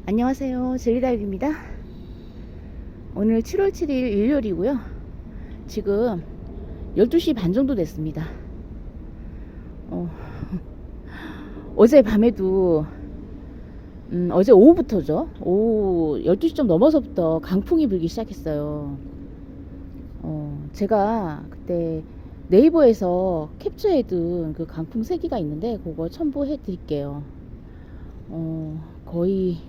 안녕하세요. 젤리다육입니다. 오늘 7월 7일 일요일이고요. 지금 12시 반 정도 됐습니다. 어제 밤에도 어제 오후부터죠. 오후 12시 좀 넘어서부터 강풍이 불기 시작했어요. 제가 그때 네이버에서 캡처해둔 그 강풍 세기가 있는데 그거 첨부해 드릴게요. 거의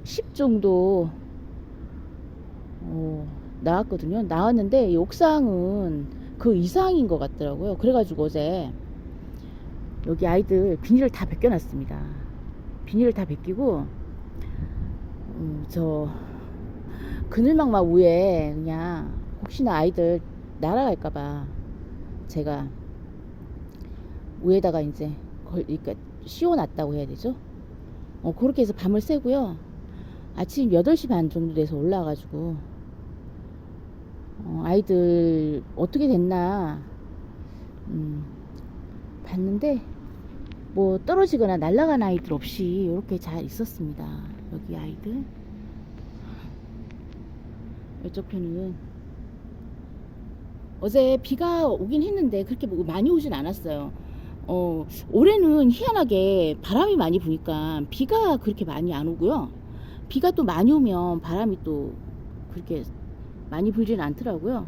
10 정도 나왔거든요. 나왔는데 옥상은 그 이상인 것 같더라고요. 그래가지고 어제 여기 아이들 비닐을 다 벗겨놨습니다. 비닐을 다 벗기고 저 그늘막막 위에 그냥 혹시나 아이들 날아갈까봐 제가 위에다가 이제 그러니까 씌워놨다고 해야 되죠. 그렇게 해서 밤을 새고요. 아침 8시 반 정도 돼서 올라와가지고 아이들 어떻게 됐나 봤는데 뭐 떨어지거나 날아간 아이들 없이 이렇게 잘 있었습니다. 여기 아이들. 이쪽 편은 어제 비가 오긴 했는데 그렇게 뭐 많이 오진 않았어요. 올해는 희한하게 바람이 많이 부니까 비가 그렇게 많이 안 오고요. 비가 또 많이 오면 바람이 또 그렇게 많이 불지는 않더라고요.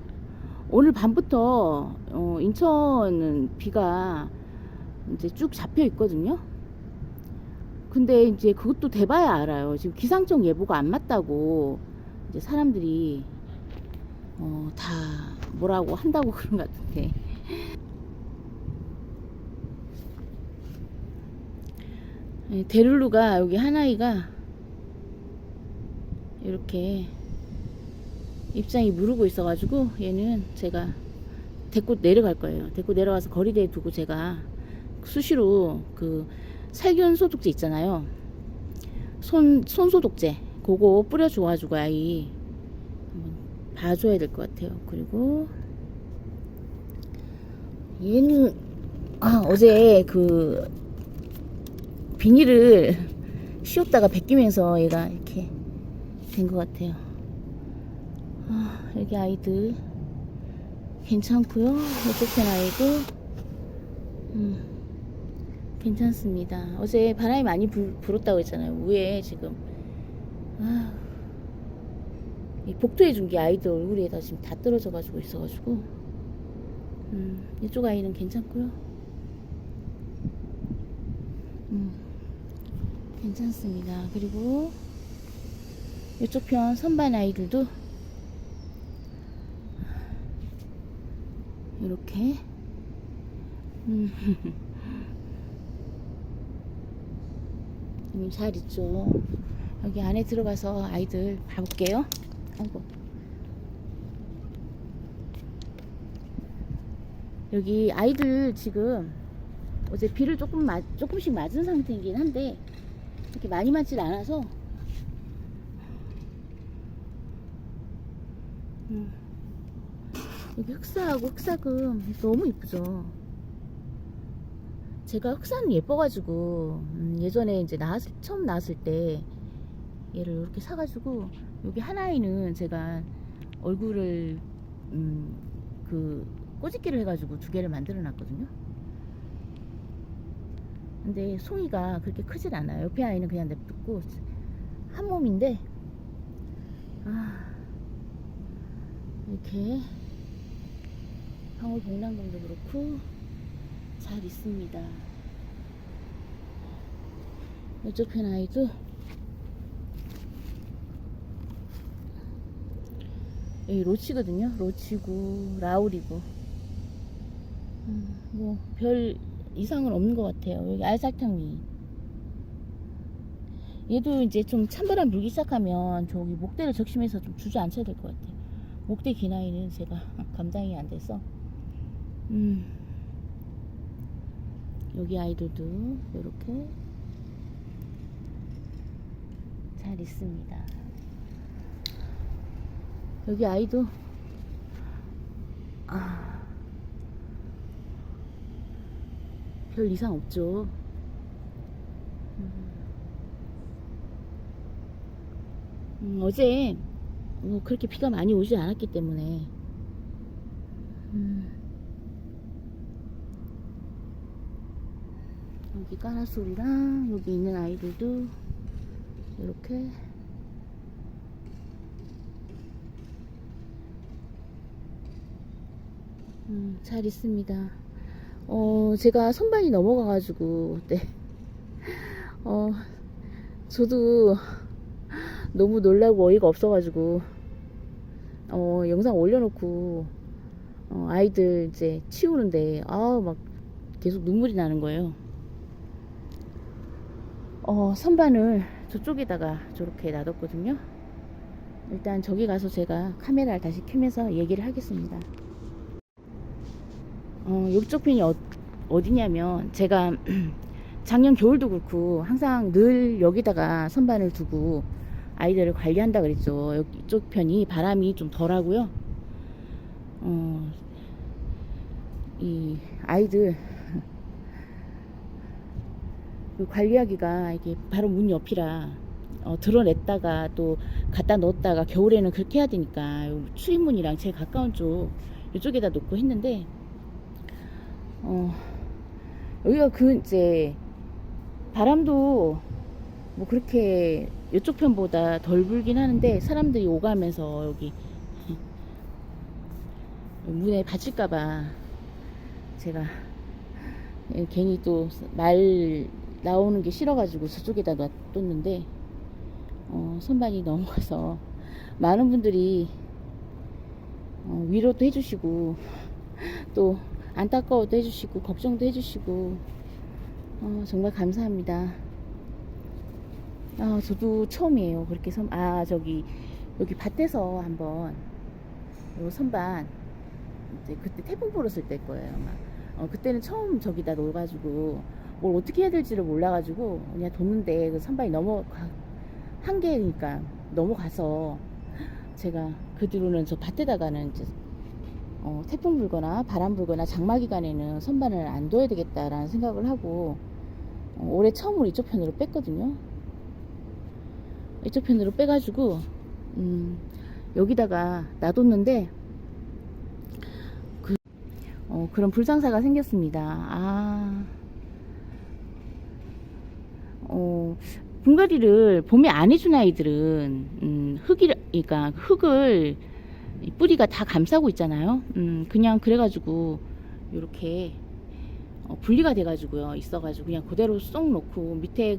오늘 밤부터 인천은 비가 이제 쭉 잡혀 있거든요. 근데 이제 그것도 돼봐야 알아요. 지금 기상청 예보가 안 맞다고 이제 사람들이 다 뭐라고 한다고 그런 것 같은데. 데룰루가 여기 하나이가 이렇게 입장이 무르고 있어가지고 얘는 제가 데리고 내려갈 거예요. 데리고 내려가서 거리대에 두고 제가 수시로 그 살균 소독제 있잖아요. 손 소독제 그거 뿌려줘가지고 아이 한번 봐줘야 될 것 같아요. 그리고 얘는 어제 그 비닐을 씌웠다가 벗기면서 얘가 이렇게 된 것 같아요. 여기 아이들 괜찮고요. 이쪽 편 아이도 괜찮습니다. 어제 바람이 많이 불었다고 했잖아요. 위에 지금 이 복도해 준 게 아이들 얼굴에다 지금 다 떨어져 가지고 있어가지고 이쪽 아이는 괜찮고요. 괜찮습니다. 그리고 이쪽 편 선반 아이들도 이렇게 잘 있죠. 여기 안에 들어가서 아이들 봐볼게요. 아이고. 여기 아이들 지금 어제 비를 조금씩 맞은 상태이긴 한데 이렇게 많이 맞질 않아서 여기 흑사하고 흑사금 너무 이쁘죠. 제가 흑사는 예뻐가지고 예전에 이제 처음 나왔을 때 얘를 이렇게 사가지고 여기 하나에는 제가 얼굴을 그 꼬집기를 해가지고 2개를 만들어 놨거든요. 근데 송이가 그렇게 크질 않아요. 옆에 아이는 그냥 냅두고 한 몸인데 이렇게 방울복랑금도 그렇고 잘 있습니다. 이쪽 편 아이도 여기 로치거든요. 로치고 라울이고 뭐 별 이상은 없는 것 같아요. 여기 알사탕미 얘도 이제 좀 찬바람 불기 시작하면 저기 목대를 적심해서 좀 주저앉혀야 될 것 같아요. 목대 긴 아이는 제가 감당이 안 돼서 여기 아이들도 이렇게 잘 있습니다. 여기 아이도 별 이상 없죠. 어제 그렇게 비가 많이 오지 않았기 때문에 여기 까라솔이랑 여기 있는 아이들도 이렇게 잘 있습니다. 제가 선반이 넘어가가지고 네. 저도 너무 놀라고 어이가 없어가지고 영상 올려놓고 아이들 이제 치우는데 막 계속 눈물이 나는 거예요. 선반을 저쪽에다가 저렇게 놔뒀거든요. 일단 저기 가서 제가 카메라를 다시 켜면서 얘기를 하겠습니다. 이쪽 편이 어디냐면 제가 작년 겨울도 그렇고 항상 늘 여기다가 선반을 두고 아이들을 관리한다 그랬죠. 여기 이쪽 편이 바람이 좀 덜하고요. 이 아이들 관리하기가 이게 바로 문 옆이라 드러냈다가 또 갖다 넣었다가 겨울에는 그렇게 해야 되니까 출입문이랑 제일 가까운 쪽 이쪽에다 놓고 했는데 여기가 이제 바람도 뭐 그렇게 이쪽 편보다 덜 불긴 하는데 사람들이 오가면서 여기 문에 받칠까봐 제가 괜히 또 말 나오는 게 싫어가지고 저쪽에다 놔뒀는데 선반이 넘어가서 많은 분들이 위로도 해주시고 또 안타까워도 해주시고 걱정도 해주시고 정말 감사합니다. 저도 처음이에요. 그렇게 저기 여기 밭에서 한번 요 선반 이제 그때 태풍 불었을 때 거예요. 그때는 처음 저기다 놓아가지고 뭘 어떻게 해야 될지를 몰라가지고 그냥 뒀는데 그 선반이 한 개니까 넘어가서 제가 그 뒤로는 저 밭에다가는 이제 태풍 불거나 바람 불거나 장마 기간에는 선반을 안 둬야 되겠다라는 생각을 하고 올해 처음으로 이쪽 편으로 뺐거든요. 이쪽 편으로 빼가지고 여기다가 놔뒀는데 그런 불상사가 생겼습니다. 분갈이를 봄에 안 해준 아이들은 그러니까 흙을 뿌리가 다 감싸고 있잖아요. 그냥 그래가지고 이렇게 분리가 돼가지고요. 있어가지고 그냥 그대로 쏙 놓고 밑에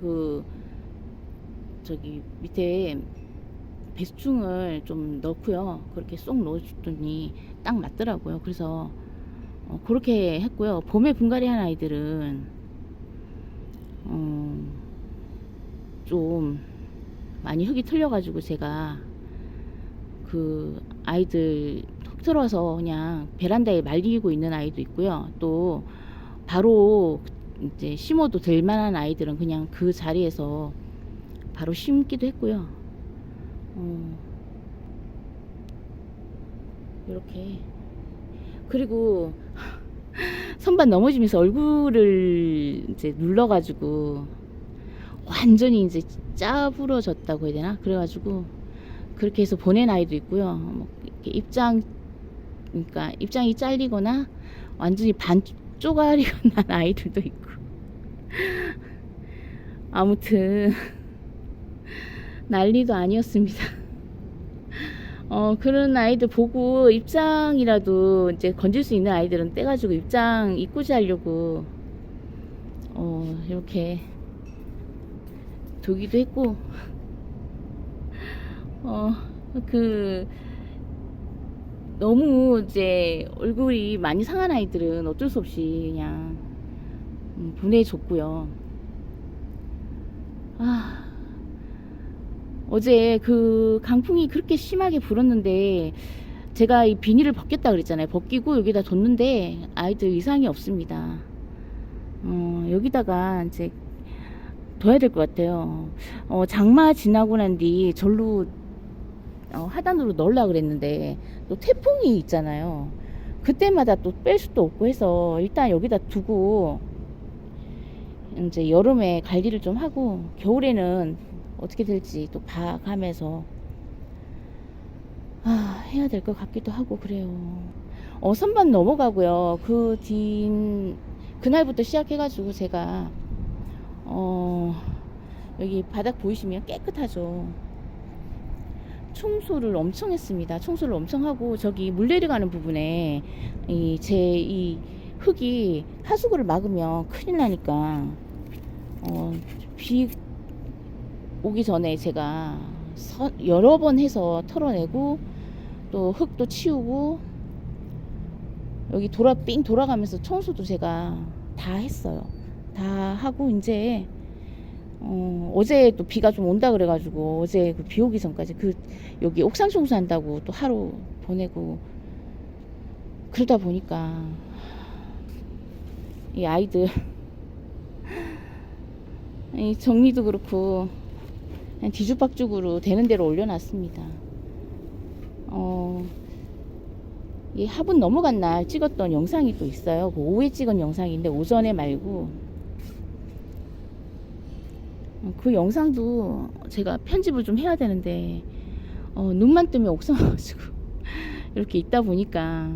밑에 배수충을 좀 넣고요. 그렇게 쏙 넣어줬더니 딱 맞더라고요. 그래서 그렇게 했고요. 봄에 분갈이 한 아이들은 좀 많이 흙이 틀려가지고 제가 그 아이들 흙 틀어서 그냥 베란다에 말리고 있는 아이도 있고요. 또 바로 이제 심어도 될 만한 아이들은 그냥 그 자리에서 바로 심기도 했고요. 이렇게 그리고 선반 넘어지면서 얼굴을 이제 눌러가지고 완전히 이제 짜부러졌다고 해야 되나? 그래가지고 그렇게 해서 보낸 아이도 있고요. 뭐 이렇게 그러니까 입장이 잘리거나 완전히 반 쪼가리가 난 아이들도 있고. 아무튼 난리도 아니었습니다. 그런 아이들 보고 입장이라도 이제 건질 수 있는 아이들은 떼가지고 입장 이꾸지 하려고 이렇게 두기도 했고 너무 이제 얼굴이 많이 상한 아이들은 어쩔 수 없이 그냥 보내줬고요. 어제 그 강풍이 그렇게 심하게 불었는데 제가 이 비닐을 벗겼다 그랬잖아요. 벗기고 여기다 뒀는데 아이들 이상이 없습니다. 여기다가 이제 둬야 될 것 같아요. 장마 지나고 난 뒤 절로 하단으로 넣으려고 그랬는데 또 태풍이 있잖아요. 그때마다 또 뺄 수도 없고 해서 일단 여기다 두고 이제 여름에 관리를 좀 하고 겨울에는 어떻게 될지 또 봐가면서 해야 될 것 같기도 하고 그래요. 선반 넘어가고요. 그 뒤 그날부터 시작해가지고 제가 여기 바닥 보이시면 깨끗하죠. 청소를 엄청 했습니다. 청소를 엄청 하고 저기 물 내려가는 부분에 이 흙이 하수구를 막으면 큰일 나니까 비 오기 전에 제가 여러 번 해서 털어내고 또 흙도 치우고 여기 삥 돌아가면서 청소도 제가 다 했어요. 다 하고 이제 어제 또 비가 좀 온다 그래가지고 어제 그 비 오기 전까지 여기 옥상 청소한다고 또 하루 보내고 그러다 보니까 이 아이들 이 정리도 그렇고 그냥 뒤죽박죽으로 되는 대로 올려놨습니다. 이 화분 넘어간 날 찍었던 영상이 또 있어요. 그 오후에 찍은 영상인데 오전에 말고 그 영상도 제가 편집을 좀 해야 되는데 눈만 뜨면 옥상 와가지고 이렇게 있다 보니까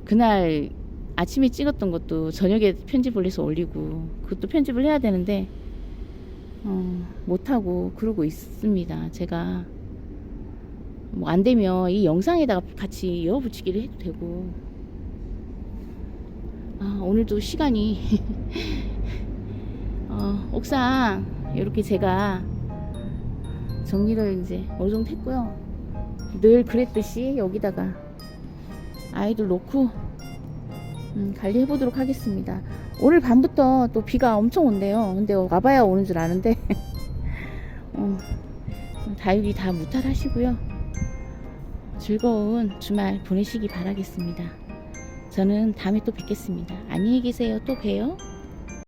그날 아침에 찍었던 것도 저녁에 편집을 해서 올리고 그것도 편집을 해야 되는데 못하고 그러고 있습니다. 제가 뭐 안되면 이 영상에다가 같이 이어 붙이기를 해도 되고 오늘도 시간이 옥상 이렇게 제가 정리를 이제 어느 정도 했고요. 늘 그랬듯이 여기다가 아이들 놓고 관리해 보도록 하겠습니다. 오늘 밤부터 또 비가 엄청 온대요. 근데 와봐야 오는 줄 아는데 다육이 다 무탈하시고요. 즐거운 주말 보내시기 바라겠습니다. 저는 다음에 또 뵙겠습니다. 안녕히 계세요. 또 봬요.